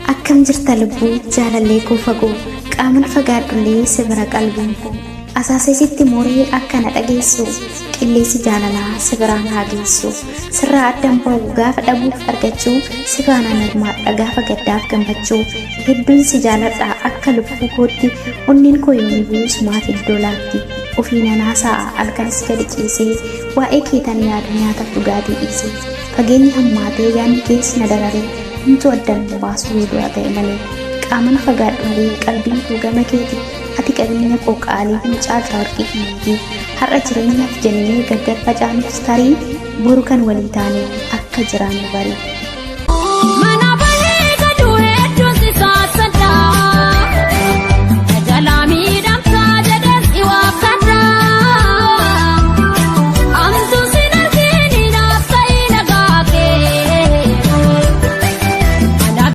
Akkam jirta lubbuu jaalallee koo fagoo qaaman fagaadhullee si bira qalbiin koo asaasesitti moree akka na dhageessu qilleensi jaalalaa si biraan haa geessu sirraa addan ba'u gaafa dhabuuf argachuu si baanaan nagmaadha gaafa gaddaaf gammachuu hedduun si jaaladha akka lubbuu kootti onneen koo yoomii bu'us maaf iddoo laatti ofii nanaasaa halkanis gadi ciisee waa'ee keetan yaada nyaataaf dhugaatii dhiisee fageenyi hammaatee yaadni keessa na dararee Untuk addan baasuu dua ta'e malee qaaman fagaadhullee qalbiin koo gama keeti ati qabeenya koo qaalii mucaataa warqii fi har'a jireenyaaf jennee gargar facaanuuf tarii boru kan walii taanee akka jiraannu barii